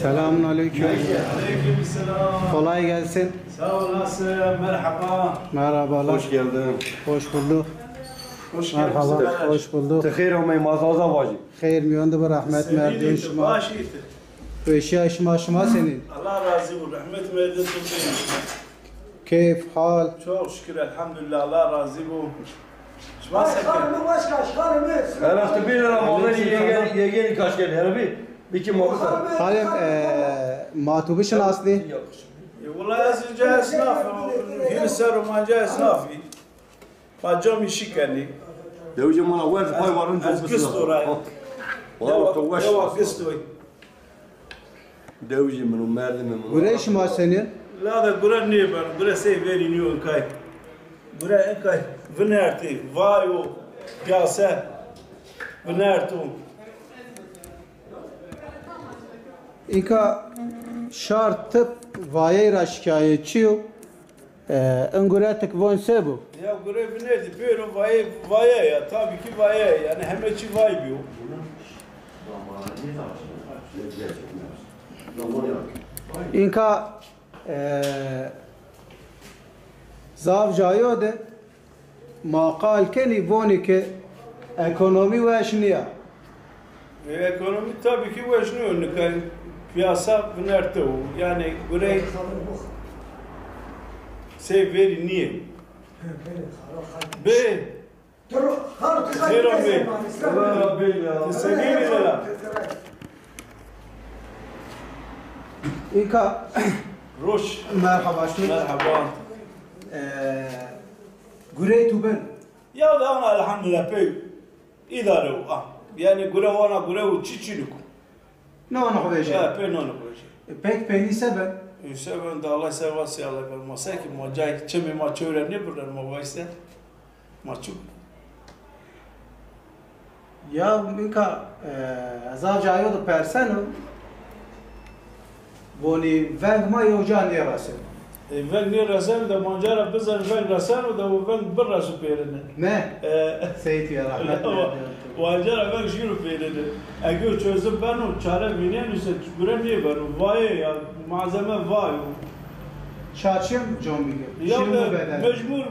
Selamun aleyküm. Aleykümselam. Kolay gelsin. Sağ olasın. Merhaba. Merhabalar. Hoş geldin. Hoş bulduk. Hoş Merhaba. geldin. Hoş bulduk. Tehir olmayı mazaza vacı. Hayır miyondu bu rahmet merdun şuma. Başıydı. Beşi şuma senin. Allah razı olsun. Rahmet merdun tutayım. Keyif, hal. Çok şükür elhamdülillah. Allah razı olsun. Şuma sekin. Her hafta bir Ramazan yegeni kaç geldi herabi. Bir kim oldu sen? Halim matubuşun asli. Vallahi az önce esnaf. Hilsa romanca esnafı. Bacım işi kendi. Devcim bana ver pay varın çok Az kısa. kıst orayı. Valla tovaş. Deva kıst orayı. Devcim benim merdimenim. Buraya şuma senin. La da bura ne var? Bura şey veriniyor kay. Bura en kay. Vnerti, vayo, piyasa. Vnertu. İnka şartıp vayera şikayetçiyo. Enguratık von sebu. Ya bura vnerti, pero vaya ya. Tabii ki vaya yani hemeçi vay diyor. İnka zavcayo de maqal keni voni ke ekonomi ve eşniya. Ekonomi tabii ki vajnıyor. Piyasa vnerti o. Yani burayı şey veri niye? Be. Zero be. Allah Rabbil ya. Sevgili lira. İnka Roş. merhaba şunu. Merhaba. Gurey tuben. Ya da ona elhamdülillah pey idare o. Yani gure o çiçilik. Ne onu Ya koyacak? pey ne onu koyacak. Pek peni seben. Seven de Allah sevası Allah kalmasa ki macay çemi maç öğrenir buradan mavaysa maçu. Ya inka zavcayo de perseno. Voni vengma yocan yarası. Ben ne rasam da mancara bizan ben rasam da ben bir rasu perene. Ne? Seyit ya rahmet. Mancara ben şiru perene. Eğer çözüm ben o çare binen ise gören niye var? Vay ya malzeme var. Çarşım John Miguel. Ya Şimdi beden. mecbur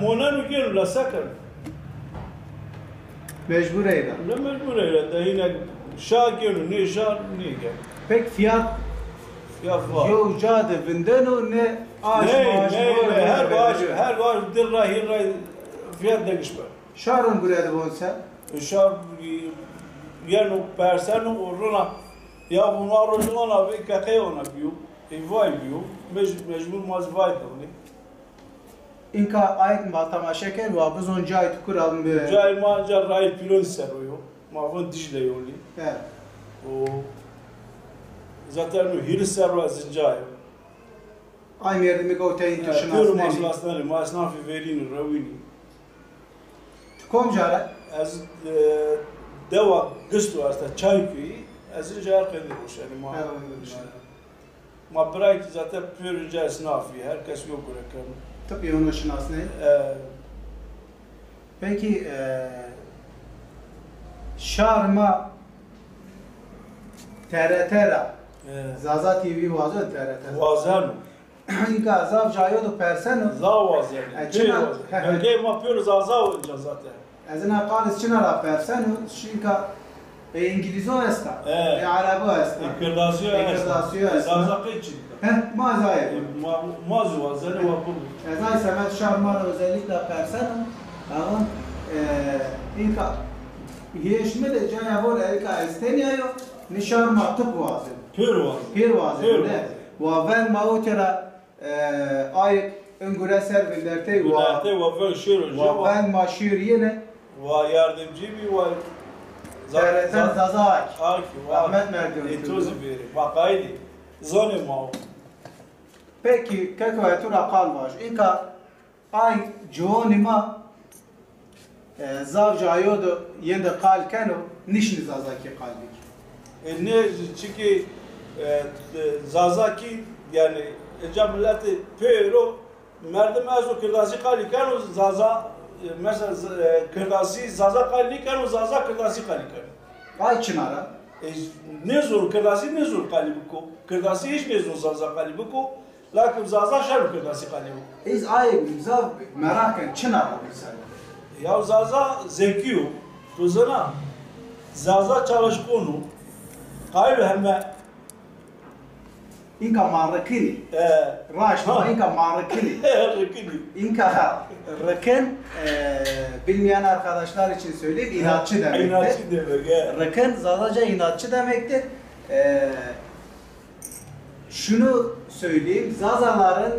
monanu gel la sakar. Mecbur eyda. Ne mecbur öyle de yine şagir ne şar ne gel. Pek fiyat Ya var. yo cade vindeno ne aş maaş her var dirra hirra fiyat değişme. Şarun buraya bonsa. Şar yani persen oruna ya bunlar oruna ve kakay ona biyo. Vay biyo. Mecbur maz vay da İnka ayet matama şeker ve biz on cahit kuralım bir. Cay mancar ray pilon seroyo. Mavun dijle yoli. Evet. O zaten hir serva zincayo. Ay merdimi goteyin tuşuna. Pür maslasları masnafi verin ravini. Kom jara. Az deva gıstu asta çaykuyi az jar kadir yani ma. Ma bırak zaten pür jasnafi herkes yok bırakın. Tabii onun şinas ne? Peki şarma TRT'ra Zaza TV vazı TRT. Vazan. İnka zav jayo do perseno. Zavaz yani. Açına- Belki yapıyoruz azav zaten. Ezina qalis çina ra perseno şinka İngilizo esta. Arabo esta. İkırdasiyo İkırdasiyo esta. Zazakı için. Ma zayıf. Mazu vazanı var bu. Ezay semet şarma özellikle perseno. Ama inka yeşme de caya vol elka isteniyor. Nişarma tıp vazı. Pür var. Pir vazı. Pür Ne? Ve mautera ay ungure servilerte ve Günahte ve şiru. ben maşir yine Ve yardımcı bir var. TRT'den Zazak. Arki var. Ahmet Merdiven. Etozu biri. Vakaydi. Zone mao. Peki kako etura kalmış. İnka ay joğunima zav jayodu yende kal kano nişni Zazaki kalbik. Ne çünkü Zazaki yani cemleti pero merdim azu kırdasi kalikan o Zaza mesela kırdasi Zaza kalikan o Zaza kırdasi kalikan. Ay çınara. نزور كرداسي نزور قلبكو كرداسي إيش نزور زازا قلبكو لكن زازا شنو كرداسي قلبكو İz ay güzel merak et çın ara mesela. Ya zaza zekiyo tuzana zaza çalışkonu kaylı hemme İnka marrakini. Raşma inka marrakini. rekini İnka rakın bilmeyen arkadaşlar için söyleyeyim inatçı demektir. inatçı demek Rakın zazaca inatçı demektir. Şunu söyleyeyim, zazaların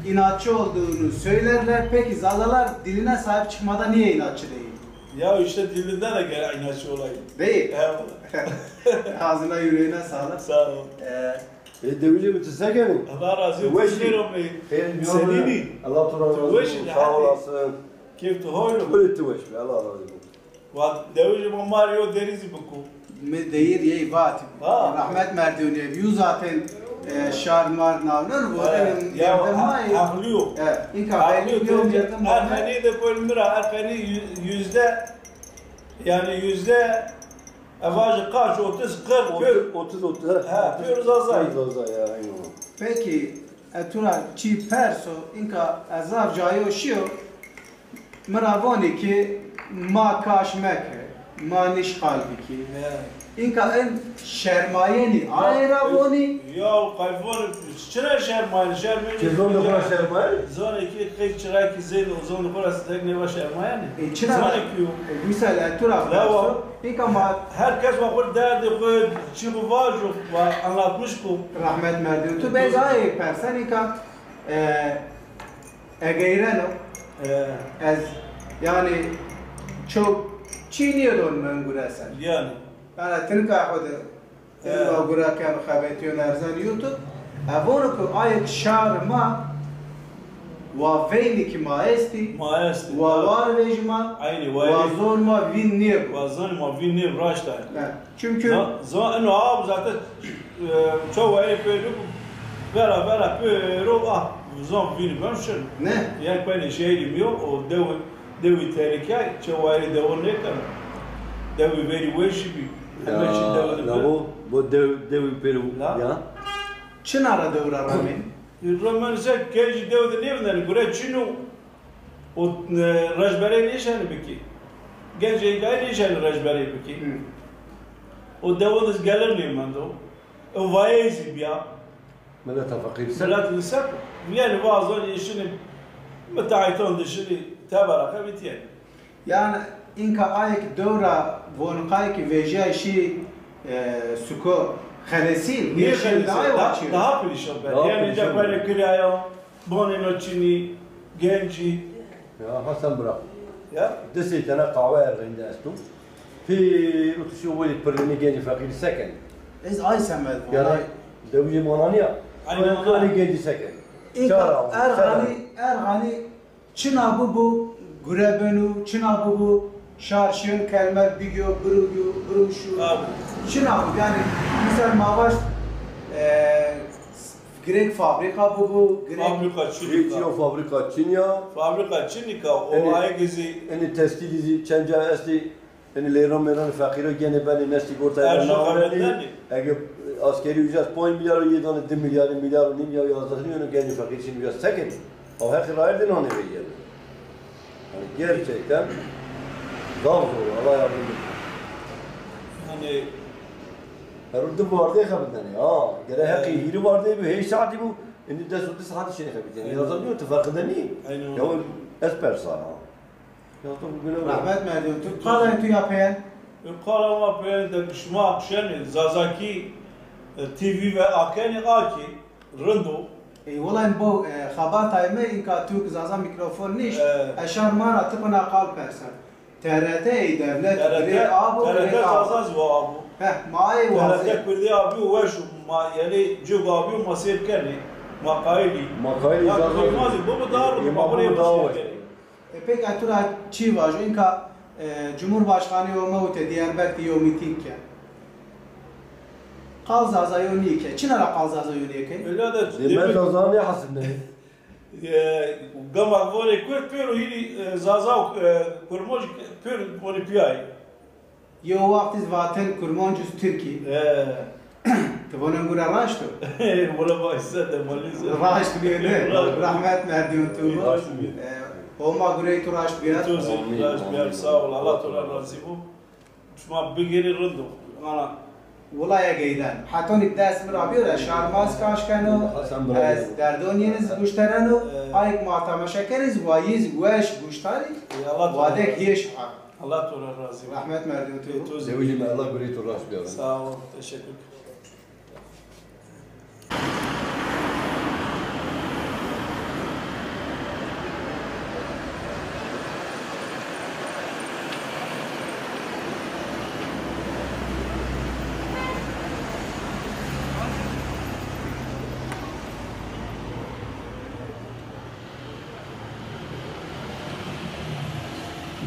inatçı olduğunu söylerler. Peki zazalar diline sahip çıkmada niye inatçı değil? ya işte dilinden de gel inatçı olayım. Değil. Eyvallah. Ağzına yüreğine sağlık. Sağ ol. Deveci mütesekeni. Allah razı olsun. Veşli. Veşli. Senini. Allah turan razı olsun. Veşli. Sağ olasın. Kif tuhoylu. Böyle teveşli. Allah razı olsun. Ve deveci Mario derizi buku. Değil yeyi vati. Ha. Rahmet merdiveni evi zaten şarmar navnur bu evin ya yerden haklıyor. Evet. İnka hayli diyorum yerden Erkeni de koymura. Erkeni yüzde evacı kaç 30 40 pür. 30. Ha, pür zazay. Zazay ya. Aynen. Peki etura çi perso inka azav cayo şiyo mravoni ki ma kaşmeke ma niş kalbi ki inka en şermayeni ayravoni Ya kayfon çıra şermayın Çizon da buna şermayı. Zona iki kıyık çıra ki zeyn o zona burası tek ne var şermayın. Çina Zona ki misal etura perso inka ma herkes bakır derdi koyup çıbı var yok ve anlatmış bu. rahmet merdiveni tu bezay persen inka egeyreno az yani çok çiğniyor onu guresen. Yani. أنا تنكا حد أقول كانوا خابتيون أرزان يوتيوب أبونكو آيك شار ما وفينك ما استي Maestri. ووالج ما Aynı vay. وزون ما فين نير Vazan ma vinni raşta. çünkü Zaman eno abi zaten çoğu ayı böyle beraber böyle ah zon vinni ben şun. ne? Yani ben şey demiyor o devi tehlike çoğu ayı devi ne kadar. Devi veri worship. Hemen şimdi devi. Bu devi peru. Ya. Çın arada uğramayın. Romanise kendi devi de ne bunlar? Buraya çinu o rajbere ne işe biki? Genç gayri ne işe rajbere biki? O devi de gelir ne mando? O vayezi ya. Mela tafakir. Salat insan yani bazı işini müteahhitun dışını tabaraka bitiyor. Yani inka ayek dövra vonqay ki veja işi suko xelesin Niye yeşil daha kendisi? Daha perişan ben. Yani böyle kiraya, bonin içini, genci. Ya Hasan bırak. Ya. Desi tane kahve erginde astum. Fi utuşu veli perlini genci fakir seken. Ez ay semed Yani devi manania. Aynen. Aynen genci seken. İnka ergani çına bu Gurebenu, çına bu şarşın kelime bigyo, bruşu. Abi. Çına bu yani misal mavaş Grek fabrika bu Grek Fabrika Çinika. Ritio fabrika Çinya. Fabrika Çinika. O aygizi. Eni teskilizi çenca esti. Eni leyran meran fakiro gene beni nesli gortaya Erşan navreni. Ahmet'ten Eğer askeri ücret 10 milyar 7 milyar milyar nim ya yazdığını genci fakir için ücret seken. O her ayrıdan onu veriyor. Yani gerçekten zor Allah yardım etsin. Hani Herhalde bu vardı ya kabindeni. Ha, gene hakkı hiri vardı bu. Hey saati bu. Indi de sürde saati şey kabindeni. Yazılıyor tefakıda ni. Aynen. Ya o esper sana. Ya da bugüne rahmet merdiven tu kalan tu yapayan Yukarıma böyle de şuma şeni Zazaki TV ve Akeni Aki Rındo. Wallahi bu xabar tayme inka tu zaza mikrofon niş eşar mara tıpına kal persen. TRT devlet TRT abu Zazaz ve abu. maay TRT Kurdi abi ve şu yani Cug abi masif keni Makaili. Makaili Zaza. Zaza. Bu dar İmam buraya bu daha var. pek atura çi vajo inka Cumhurbaşkanı olma ute Diyarbakır yo miting ke. Qal zaza yo nike. Çinara qal zaza yo nike. Öyle de Demez Zaza ne hasında? Gama vole kur pero hili Zaza kurmoj pür poni piyay. Yo vakti zaten kurmancus Türkiye. Tıvanın gura raştı. Valla başsa da malize. Raştı bir ne? Rahmet merdiyon tuğu. Olma gurayı tu raştı bir. Tuzi, raş bir sağ ol. Allah tola nasibu. Şuma bigiri rındu. Ana. Volaya geyden. Haton iddias mirabiyora şarmaz kaşkanı. Derdoniyeniz guştaranı. Ayık muhatamaşakeriz. Vayiz güeş guştari. Vadek yeş. Allah tola razı. Rahmet merdiyon tuğu. Sevgili Allah gurayı uğraş bir ara. Sağ ol. Teşekkür.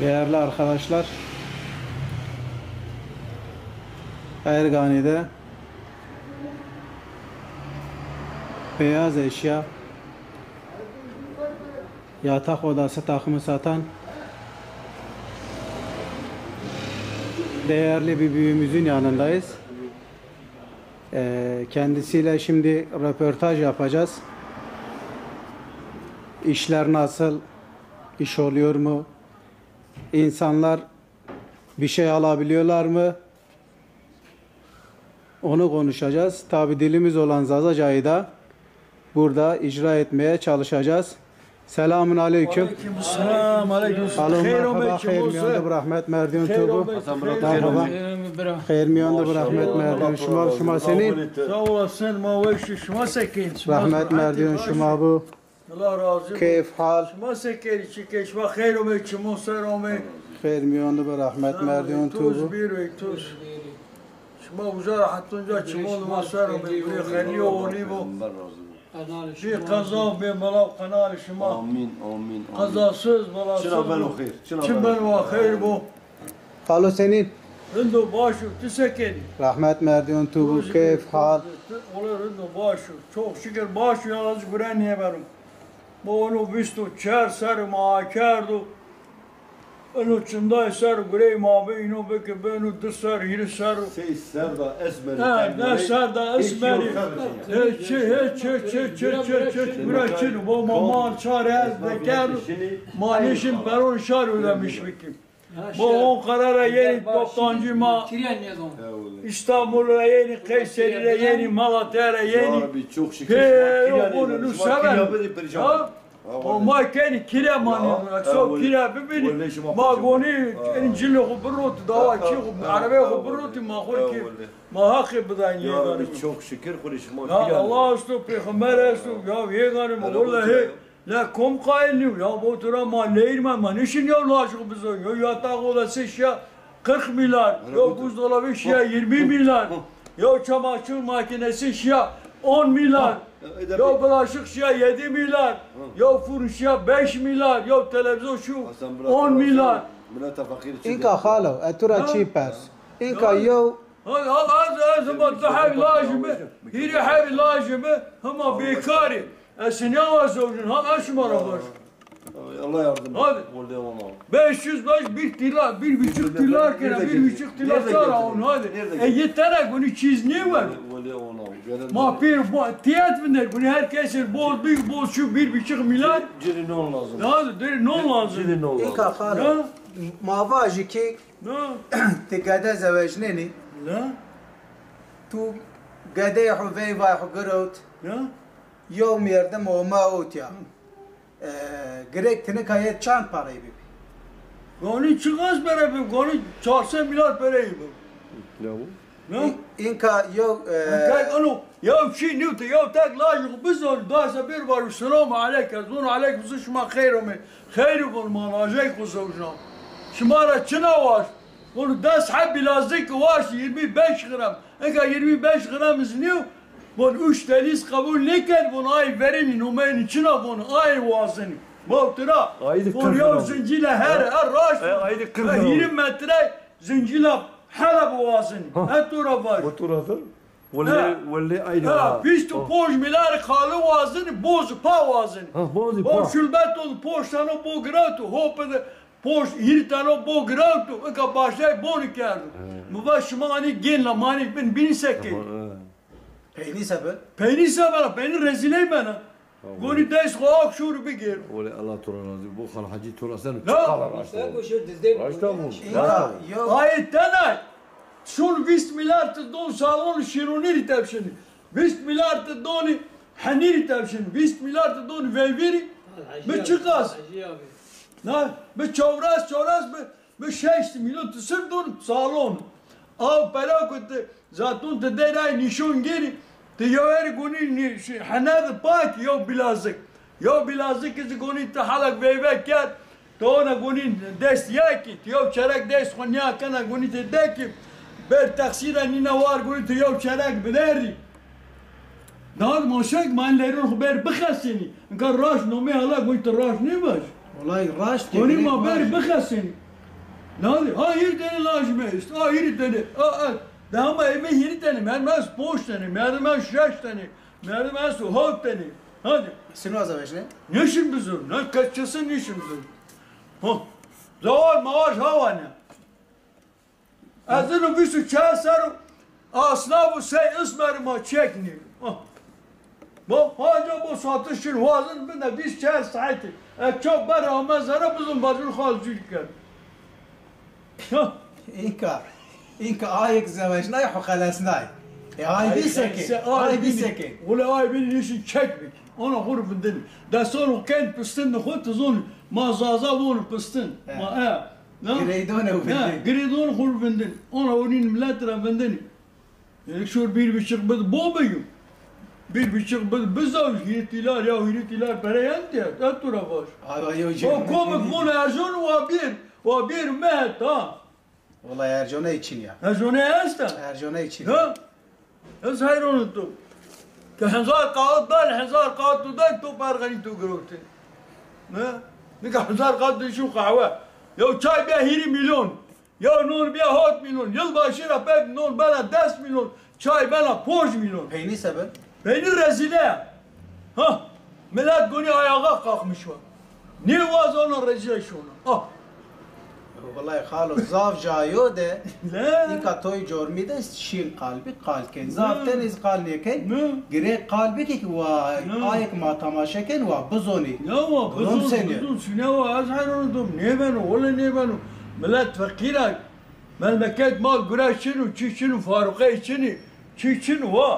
Değerli arkadaşlar, Ergani'de beyaz eşya, yatak odası takımı satan değerli bir büyüğümüzün yanındayız. Kendisiyle şimdi röportaj yapacağız. İşler nasıl? İş oluyor mu? İnsanlar bir şey alabiliyorlar mı? Onu konuşacağız. Tabi dilimiz olan Zazaca'yı da burada icra etmeye çalışacağız. Selamun aleyküm. Selam aleyküm. Alo merhaba. Hayır miyandı rahmet merdiyon tuğbu. Merhaba. Hayır miyandı rahmet merdiyon şuma senin. Sağ olasın. Mavuşu şuma sekin. Rahmet merdiyon şuma bu. Allah razı olsun. Keyif hal. Şuma sekin. Şike şuma hayır aleyküm. Selam. Hayır miyandı rahmet merdiyon Tuz tuğbu. bir ve tuz. Şuma uzara hatunca çimonu masarım. Bir hayırlı olivo. Bir kaza bir malav kanal şuma. Amin, amin. Kazasız malasız. Şuna ben okuyayım. Kim ben ve hayır bu. Alo senin. Rındu başı tüsekin. Rahmet merdiyon tuğbu. Keyif hal. Olur rındu başı. Çok şükür başı yalnız güvenliğe verim. Bu onu vistu çer ser maakardu. Onu çınday ser gürey mabe ino beke benu dısar hiri ser. Şey serda esmeri. Ha ne ser da esmeri. Hiç bırakın bu mamar çare bekar. Manişin peron şar ödemiş bikim. Bu on karara yeni toptancı ma. İstanbul'a yeni, Kayseri'ye yeni, Malatya'ya yeni. Çok şükür. Onu sever. O makeni kire mani, so kire bibini. Magoni incili hubrut, dava ki arabe hubrut ma khol ki ma haqi bidan yegani. Çok şükür kuruşma. Ya Allah ustu peygamber ustu ya yegani vallahi la kom qailni ya bu tura ma leyrma ma nişin ya laşık bize ya yatak odası ya 40 milyar ya buzdolabı ya 20 milyar ya çamaşır makinesi ya 10 milyar ya bulaşık ya 7 milyar ya fırın ya 5 milyar ya televizyon şu 10 milyar. İnka halo, etura çipers. İnka yo. هذا حاجة لازمة هي حاجة لازمة هم بيكاري السنة وزوجين هذا ايش مرة باش Allah yardım et. Hadi. 500 baş bir tilar, bir buçuk tilar kere, bir buçuk tilar sonra onu hadi. Yeterek bunu çizniği var. Ma bir tiyat binler bunu herkesin bol büyük bol şu 1,5 milyar. Ciri non lazım. Hadi deri non lazım. Ciri non lazım. İnka halo. Mavajı ki tigade zevajneni. Ne? Tu gade huvey vay hugrot. Ne? Yom yerdim o maut ya. Gerek tine kayet çan parayı bir. Gani çıkaz beraber, gani 400 milyar parayı bu. Ne bu? Ne? İnka yok. Kay onu ya şey niyoti ya tak lajık biz onu daha bir var selam aleyk azun aleyk bizi şuma khairum khairu kul manajay kuzawjna şumara çına var onu das habbi lazık var 25 gram eka 25 gram izniyor bunu 3 deniz kabul neker bunu ay verin numaranın içine bunu ay vazını Mavtıra, bunu ya zincirle her raş, Aylık 40 20 metre zincirle her bu vazını, her tura var. Bu tur hazır. Vallahi aynı. Biz de poş milyar kalı vazını, boz pa vazını. Boz pa. O şulbet ol poş sana bu gratu, hopede پوش هیر تنو بو گراوتو اکا باشای بونی کردو مواش مانی گین لمانی بین بین سکی Peyni sebep. پیلی سبلا پیلی رزیلی بنا گونی دست خواهک شور بگیر ولی الله تعالی razı bu kal hacı torasını لا Sen koşu dizde Başta mı? İnka yok. آی تنای شون 20 میلیارد دون سالون شیرونی تبشنی 20 میلیارد دونی حنیری تبشنی 20 میلیارد دون ویویری به چی قاس نه به چوراس به 6 میلیون تصر دون سالون آو پلا کت زاتون تدیرای نشون گیری تیوری گونی حناد پاک یو بلازک از گونی تحلق ویوه کرد تونا گونی دست یکی تیو چرک دست خونیا کنا گونی تدکی بر تقصیر نینا وار گونی تیو چرک بدری داد ماشک من لیرون خبر بخسینی انکار راش نومی حالا گونی تراش نیباش Olay raş گونی ما بر بخسینی نادی ها هیر تنی لازمه است ها هیر تنی داما ایمه هیر تنی مرمز پوش تنی مرمز شش تنی مرمز هاک تنی hadi Sinu azavaş ne? neşin bizim ne kaççısın neşin bizim ha zavar maaş hava ne azını bir su çağsar asnavı şey ismerima çekni bu haca bu satışın vazın binde biz çağ saati çok bara mezara bizim bazı halcılık İnka ayık zavaş ne yok halas ne? Ay bir seke. Ay bir seke. ولا ay bir neşin çekmek ona غرف الدنيا ده صاروا كان بستن خد تظن ما زازابون بستن ما Greydone u bildin. قريدون غرف الدنيا انا ورين ملاترا بندني يعني شو بير بيشق بد بوبيو بير بيشق بد بزاوج هيرتيلار يا هيرتيلار بريانتي اتورا باش Ay o او كومك مون ارجون وبير مات ها Olay Ercan'a için ya. ارجون استا Ercan'a için. ها از هايرون انتو كحنزار قاعد ضل حنزار قاعد ضل تو بارغني تو جروتي ها نك حنزار قاعد شو قهوه يو شاي بيها هيري مليون يو نون بيها هوت مليون يل باشيرا بيب نون بلا 10 مليون شاي بلا 5 مليون Peyni sebep. بين الرزيلة ها ملات قوني ayağa kalkmış var niye vaz onun rezil şunu ah Vallahi khalo zaf jayo de. la İnka toy jormi de şin kalbi kalken. Zaften iz kalneken. ne Gire kalbi ki va ayık ma tamaşaken va buzoni. يا هو بدون سنة. بدون سنة وازحر ونضم نيبانو ولا نيبانو ملات فقيرك ملمكات مال قراش شنو تشي شنو فاروقي شنو وا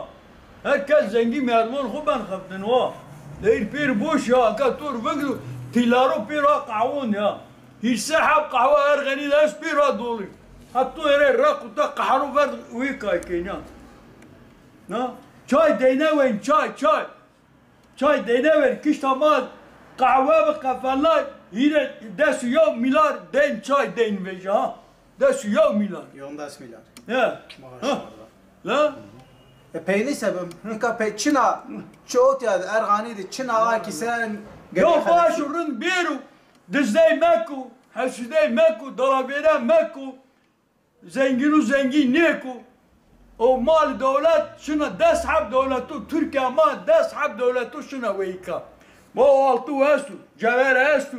هكا زنجي ميرمون خبان خفتن وا داير بير بوش يا كاتور فقدو تيلارو بيرا قعون يا هي سحب قهوة ارغني لاس بيرا دولي حطو هري راقو تا قحرو فرد ويكاي كينيا نا چاي دينا وين چاي دينا وين كش تمام قهوه بقفلا هيره دس يوم ميلار دين چاي دين وجا دس يوم ميلار Yondas milyar. يا Maşallah. لا Peyni sebep. İnka pe Çina çoğut ya Ergani de Çina var ki sen. يو باشو رن بيرو دزدي ماكو حسدي ماكو ضربينا ماكو زنجينو زنجين نيكو او مال دولات شنو داس حب دولتو تركيا ما داس حب دولتو شنو ويكا مو altı استو جوار استو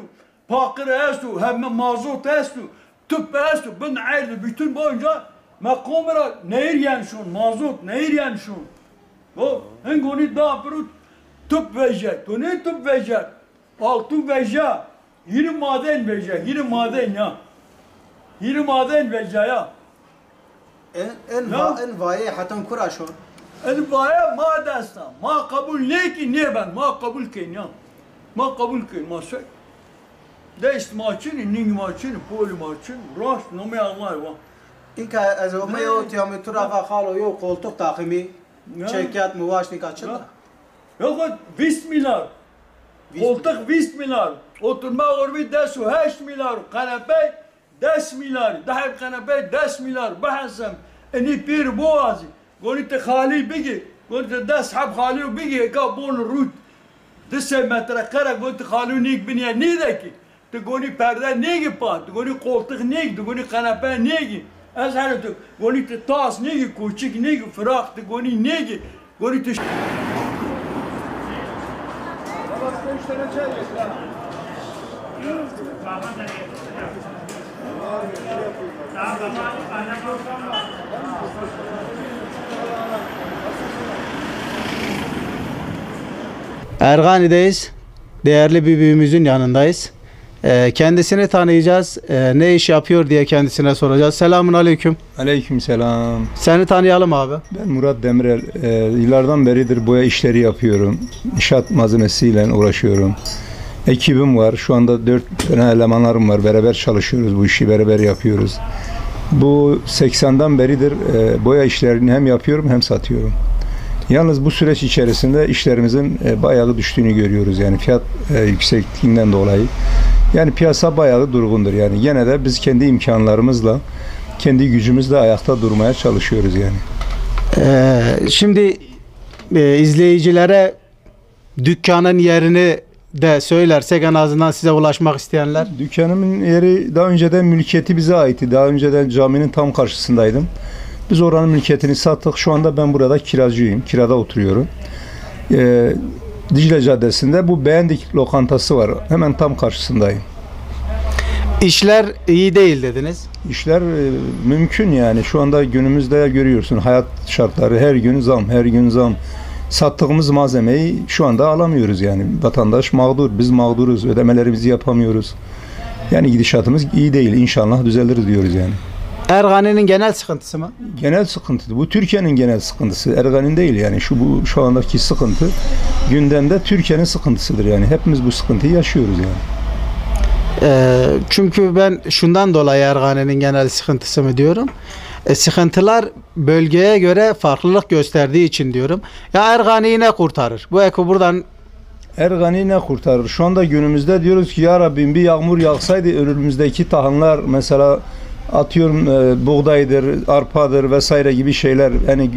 باقر استو هم مازوت استو tüp استو بن عيل bütün boyunca makomera nehir yani şun mazot nehir yani şun bu hengoni da perut tüp verecek to ne tüp verecek altı verecek yeni maden verecek yeni maden ya yeni maden verecek ya En vaye hatan kuraşon. البايع ما داستا ما قبول ليكي نيبان ما قبول كين يا ما قبول كين ما شيء دايست ماچين نينج ماچين بولي ماچين راش نومي الله وا İnka az o meyot ya metrafa khalo yo koltuk takimi. Ya. Çekyat muvaşnik açıldı. Yok 20 milyar koltuk 20 milyar oturma orbi 8 milyar kanepe 10 milyar daha kanepe 10 milyar بحسم اني بير بوازي قلت خالي بيجي قلت ده اسحب خالي وبيجي كابون الروت دسه متر قرا قلت خالو نيك بنيا نيدك تقولي برده نيجي با تقولي قولتك نيك تقولي قنابه نيجي ازهر تقولي تاس نيجي كوچك نيجي فراخ تقولي نيجي قولي تش Ergani'deyiz. Değerli bir büyüğümüzün yanındayız. Kendisini tanıyacağız. Ne iş yapıyor diye kendisine soracağız. Selamun aleyküm. Aleykümselam. Seni tanıyalım abi. Ben Murat Demirel. Yıllardan beridir boya işleri yapıyorum. İnşaat malzemesiyle uğraşıyorum. Ekibim var. Şu anda 4 tane elemanlarım var. Beraber çalışıyoruz. Bu işi beraber yapıyoruz. Bu 80'den beridir boya işlerini hem yapıyorum hem satıyorum. Yalnız bu süreç içerisinde işlerimizin bayağı düştüğünü görüyoruz. Yani fiyat yüksekliğinden dolayı. Yani piyasa bayağı durgundur. Yani gene de biz kendi imkanlarımızla, kendi gücümüzle ayakta durmaya çalışıyoruz yani. Şimdi izleyicilere dükkanın yerini de söylersek en azından size ulaşmak isteyenler. Dükkanımın yeri daha önceden mülkiyeti bize aitti. Daha önceden caminin tam karşısındaydım. Biz oranın mülkiyetini sattık. Şu anda ben burada kiracıyım. Kirada oturuyorum. Dicle Caddesi'nde bu Beğendik lokantası var. Hemen tam karşısındayım. İşler iyi değil dediniz. İşler mümkün yani. Şu anda günümüzde görüyorsun hayat şartları her gün zam, her gün zam. Sattığımız malzemeyi şu anda alamıyoruz yani. Vatandaş mağdur, biz mağduruz. Ödemelerimizi yapamıyoruz. Yani gidişatımız iyi değil. İnşallah düzelir diyoruz yani. Ergani'nin genel sıkıntısı mı? Genel sıkıntı. Bu Türkiye'nin genel sıkıntısı. Ergani'nin değil yani. Şu andaki sıkıntı gündemde Türkiye'nin sıkıntısıdır yani. Hepimiz bu sıkıntıyı yaşıyoruz yani. Çünkü ben şundan dolayı Ergani'nin genel sıkıntısı mı diyorum. Sıkıntılar bölgeye göre farklılık gösterdiği için diyorum. Ya Ergani'yi ne kurtarır? Bu eko buradan Ergani ne kurtarır? Şu anda günümüzde diyoruz ki ya Rabbim bir yağmur yağsaydı önümüzdeki tahıllar mesela atıyorum buğdaydır, arpadır vesaire gibi şeyler yani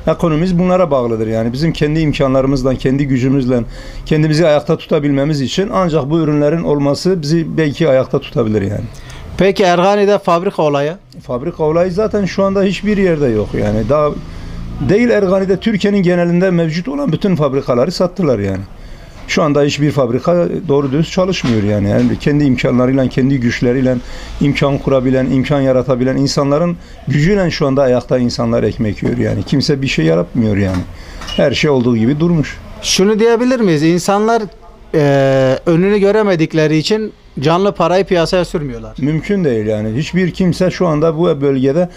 ekonomimiz bunlara bağlıdır yani bizim kendi imkanlarımızla, kendi gücümüzle kendimizi ayakta tutabilmemiz için ancak bu ürünlerin olması bizi belki ayakta tutabilir yani. Peki Ergani'de fabrika olayı? Fabrika olayı zaten şu anda hiçbir yerde yok yani daha değil Ergani'de Türkiye'nin genelinde mevcut olan bütün fabrikaları sattılar yani. Şu anda hiçbir fabrika doğru düz çalışmıyor yani. Kendi imkanlarıyla, kendi güçleriyle imkan kurabilen, imkan yaratabilen insanların gücüyle şu anda ayakta insanlar ekmek yiyor yani. Kimse bir şey yaratmıyor yani. Her şey olduğu gibi durmuş. Şunu diyebilir miyiz? İnsanlar önünü göremedikleri için canlı parayı piyasaya sürmüyorlar. Mümkün değil yani. Hiçbir kimse şu anda bu bölgede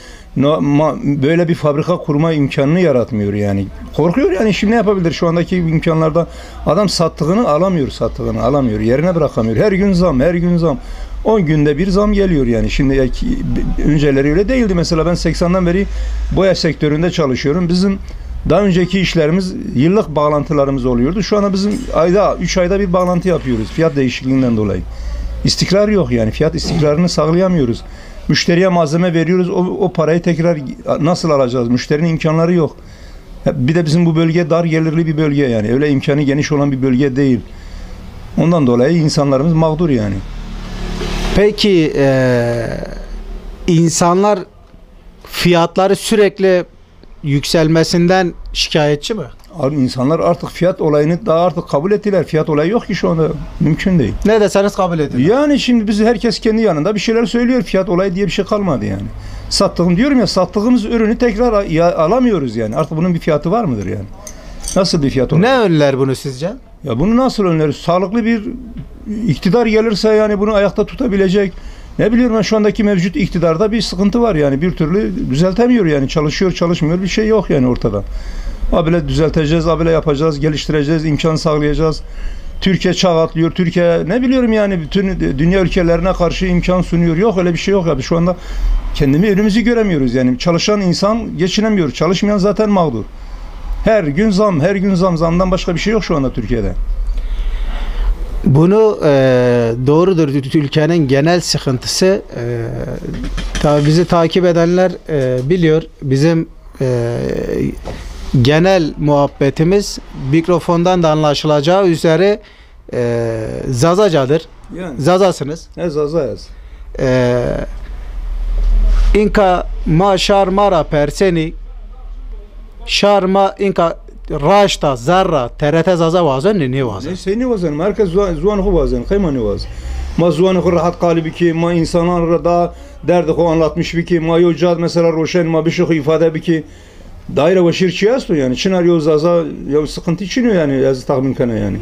böyle bir fabrika kurma imkanını yaratmıyor yani. Korkuyor yani şimdi ne yapabilir şu andaki imkanlarda adam sattığını alamıyor. Yerine bırakamıyor. Her gün zam, her gün zam. 10 günde bir zam geliyor yani. Şimdi önceleri öyle değildi. Mesela ben 80'den beri boya sektöründe çalışıyorum. Bizim daha önceki işlerimiz yıllık bağlantılarımız oluyordu. Şu anda bizim 3 ayda bir bağlantı yapıyoruz fiyat değişikliğinden dolayı. İstikrar yok yani. Fiyat istikrarını sağlayamıyoruz. Müşteriye malzeme veriyoruz. O parayı tekrar nasıl alacağız? Müşterinin imkanları yok. Bir de bizim bu bölge dar gelirli bir bölge yani. Öyle imkanı geniş olan bir bölge değil. Ondan dolayı insanlarımız mağdur yani. Peki insanlar fiyatları sürekli yükselmesinden şikayetçi mi? İnsanlar artık fiyat olayını daha artık kabul ettiler. Fiyat olayı yok ki şu anda. Mümkün değil. Ne deseniz kabul edin. Yani şimdi herkes kendi yanında bir şeyler söylüyor. Fiyat olayı diye bir şey kalmadı yani. Diyorum ya sattığımız ürünü tekrar alamıyoruz yani. Artık bunun bir fiyatı var mıdır yani? Nasıl bir fiyat olur? Ne önler bunu sizce? Ya bunu nasıl önleriz? Sağlıklı bir iktidar gelirse yani bunu ayakta tutabilecek. Ne biliyorum ben şu andaki mevcut iktidarda bir sıkıntı var yani. Bir türlü düzeltemiyor yani. Çalışıyor çalışmıyor bir şey yok yani ortada. Abile düzelteceğiz, abile yapacağız, geliştireceğiz, imkan sağlayacağız. Türkiye çağ atlıyor, Türkiye ne biliyorum yani bütün dünya ülkelerine karşı imkan sunuyor. Yok öyle bir şey yok abi. Şu anda önümüzü göremiyoruz yani. Çalışan insan geçinemiyor, çalışmayan zaten mağdur. Her gün zam, zamdan başka bir şey yok şu anda Türkiye'de. Bunu doğrudur ülkenin genel sıkıntısı. Tabii bizi takip edenler biliyor. Bizim genel muhabbetimiz mikrofondan da anlaşılacağı üzere Zazacadır. Yani. Zazasınız. Ne Zazayız? İnka ma şarmara perseni şarma inka raşta zarra TRT zaza vazan ne vazan? Seni vazan, merkez zuan hu vazan, kıyma ne vazan. Ma zuanı xo rahat qalib ki, ma insanlar da derdi xo anlatmış ki, ma yo cad mesela roşen ma bir şey ifade ki. Daire ve şirçi asto yani. Çınar yo zaza yo sıkıntı içiniyor yani yazı tahmin kana yani.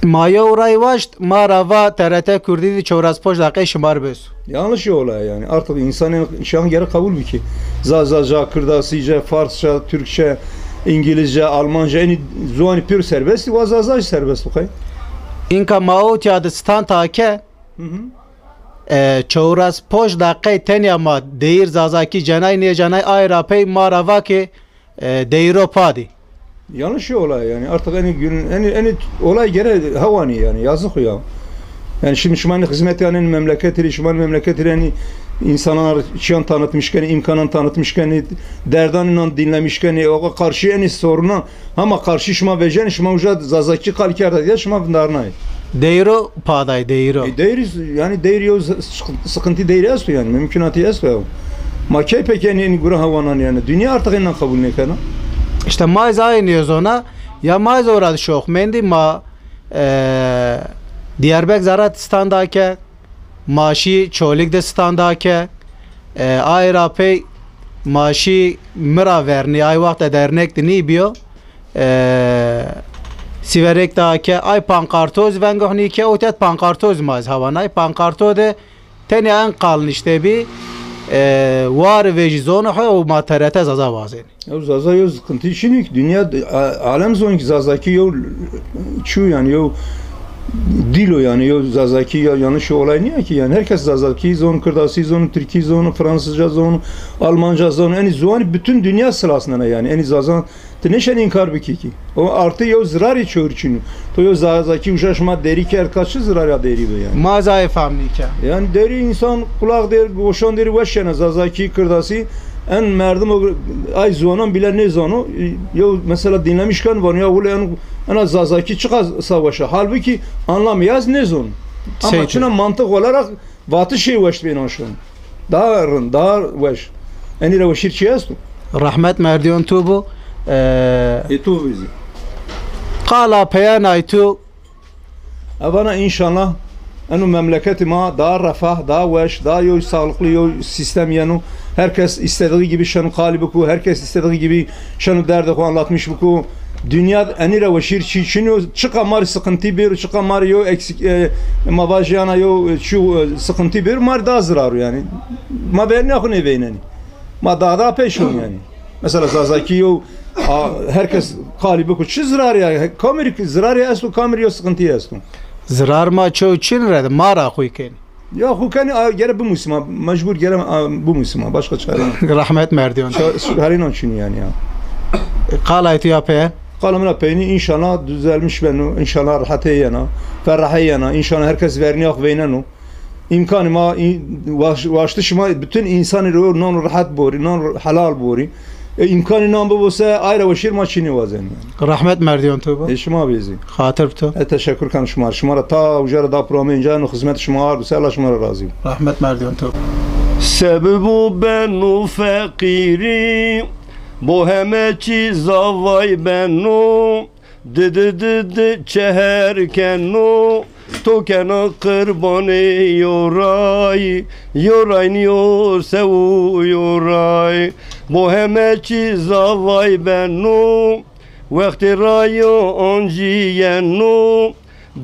Maya orayı vaşt marava TRT Kürdi çoraspoş dakika şımar böz. Yanlış olay yani. Artık insanın şu an geri kabul bir ki. Zazaca, Kırdasice, Farsça, Türkçe, İngilizce, Almanca en zuani pür serbest ve zazac serbest okay. İnka mao tiyadistan take çoraspoş dakika tenya ma deyir zazaki canay niye canay ayra pey marava ki deyiro padi. Yanlış olay yani. Artık en olay geri havani yani. Yazık ya. Yani şimdi şumanın hizmeti yani memleketleri, şumanın memleketleri yani insanlar çiyan tanıtmışken, imkanın tanıtmışken, derdanla dinlemişken, o karşı en soruna ama karşı şuma vecen şuma uca zazaki kalkerda diye şuma bunlarına. Deyiro paday deyiro. Değeriz yani değiriyor sıkıntı değeriz yani mümkünatı есть ya. Makey pek yani gura havanan yani dünya artık inan kabul ne kana. İşte maiz ayınıyoruz ona. Ya maiz orada çok. Mendi ma Diyarbakır zarat standake maaşı çoğulikde standake ayra pey maaşı mira verni ay vakte dernekti ni biyo siverek dake ay pankartoz vengohni ke otet pankartoz maiz havanay pankarto de teni en kalın işte bir var ve jizonu o materete zaza vazeni. Ya zaza yo sıkıntı için dünya alem zonki zazaki yo şu yani yo dilo yani yo zazaki ya yanlış olay niye ki yani herkes zazaki zon Kırdasi zonu Türkiye zonu Fransızca zonu Almanca zonu en zuani bütün dünya sırasında yani en zazan neşen inkar bir ki o artı yo zirari çörçünü to yo zazaki uşaşma deri ki erkaçı zirari deri be yani Mazay famlike yani deri insan kulak der goşan deri veşene zazaki Kırdasi en merdim ay zonan bile ne zonu yo mesela dinlemişken var ya ulan ana zazaki çıkar savaşa halbuki anlamayız ne zon ama çına mantık olarak vatı şey veş ben şu daha veş eni reşir çiyastu rahmet merdiyon tubu tu bizi qala peyana tu abana inşallah enu memleketi ma daha refah daha veş daha yo sağlıklı yo sistem yanı herkes istediği gibi şanu kalibi ku herkes istediği gibi şanu derdi ku anlatmış bu ku dünya enire ve şirçi şunu çıkamar sıkıntı bir çıkamar yo eksik mavajana yo şu sıkıntı bir mar da zarar yani ma ben ne akını beyneni ma daha peşon yani mesela zazaki yo herkes kalibi ku şu zarar ya kameri zarar ya aslu kameri yo sıkıntı ya aslu zarar ma ço çin red mara huyken ya hukani gene bu muslima mecbur gene bu muslima başka çare rahmet merdiyon harin için yani ya qala tu ya pe Kalamına peyni inşallah düzelmiş benu inşallah rahat yana ferah yana inşallah herkes verniyak veynenu imkanı ma vaştı şuma bütün insanı non rahat bori non halal bori imkanı nam bu se ayra ve şir maçini vazen rahmet merdiyon tu şuma bizi hatır tu teşekkür kan şuma ta ujara da promenca hizmet şuma ardu sala şuma razı rahmet merdiyon tu Sebebu benu fakiri Bu heme çiza vay benu Dı çeherkenu Tokena kırbani yoray Yoray niyo sevu yoray Bu heme çiza vay benu Vekti rayo onjiyenu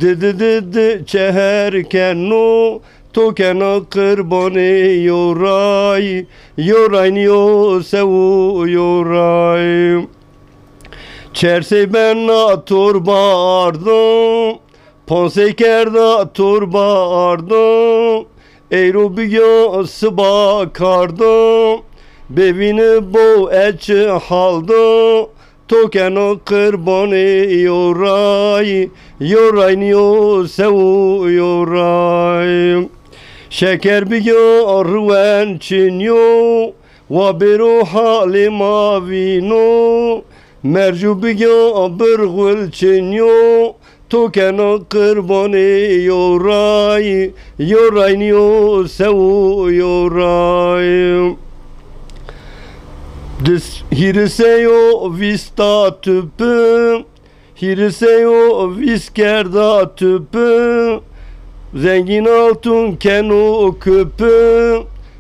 Dı çeherkenu Tokena kırbani yoray Yoray niyo sevu yoray Çerse ben turba ardım Ponse kerda turba ardım Eyru biyo sıba kardım Bevini bo eç haldım Tokena kırbani yoray Yoray niyo sevu yoray Şeker biyo rüven çinyo Ve biru hali mavino Mercu biyo birgul çinyo Tokena kırbani yoray Yoray niyo sevu yoray Hiriseyo vista tüpü Hiriseyo viskerda tüpü Zengin altın kenu küpü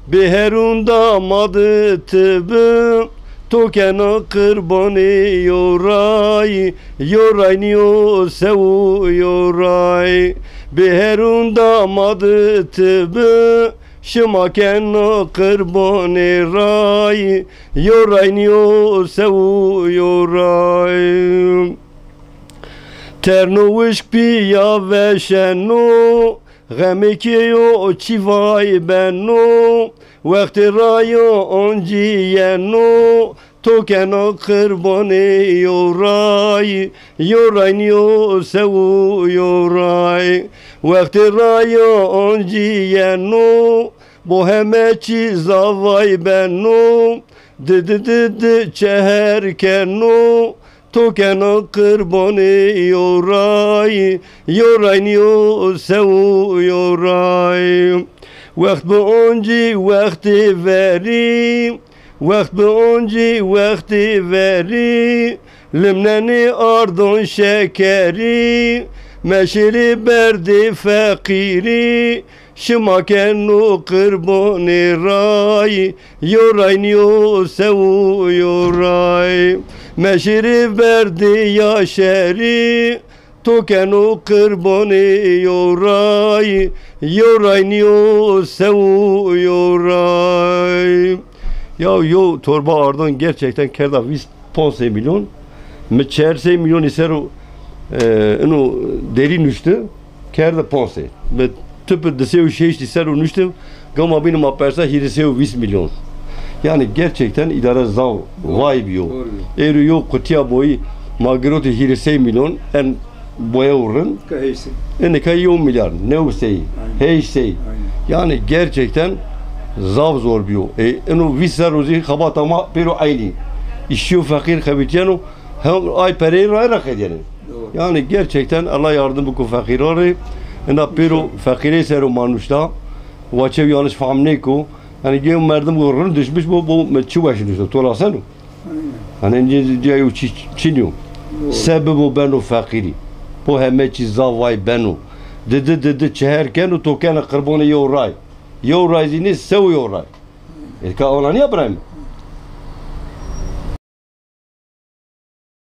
Biherun damadı tıbı Tokena kırbani yoray Yoray niyo sevu yoray Biherun damadı tıbı Şımaken kırbani ray Yoray niyo sevu yoray Terno vişk piya veşeno Gemikiyo çivay beno Vakti rayo onciyeno Tokena kırbani yoray Yoray niyo sevu yoray Vakti rayo onciyeno Bohemeçi zavay beno Dı çeherkeno Tokena kırbani yoray Yoray niyo sevu yoray Vakt bu onci vakti veri Vakt bu onci vakti veri Limneni ardon şekeri Meşiri berdi fakiri Şımakenu kırbani ray Yoray niyo sevu yoray Meşiri berdi yaşeri Tokenu kırbani yoray Yoray niyo sevu yoray Ya yo torba ardın gerçekten kerda 15 milyon Meçerse milyon iseru inu derin üstü kerda 15 Ve tüpü desev şey işte iseru üstü Gama benim apersa hirisev 20 milyon Yani gerçekten idare zav vay biyo Eru yo kutuya boyu Magiroti hirisev milyon en boya uğrun Kaheysi. Ne kayı 10 milyar ne usey hey şey yani gerçekten zav zor biyo enu visa rozi khabat ama pero ayni işiyor fakir kabitiyano hem ay parayı rayak edeni yani gerçekten Allah yardım bu fakirleri ena pero fakire seru manuşta vaçev yanlış famneko yani gel merdim gorun düşmüş bu meçhu başını tolasanu hani diye çiniyor sebebi ben o fakiri bu hemeçi zavay benu dedi çeherken o tokena kırbonu yoray yoray zini sev yoray ka ona niye bırakayım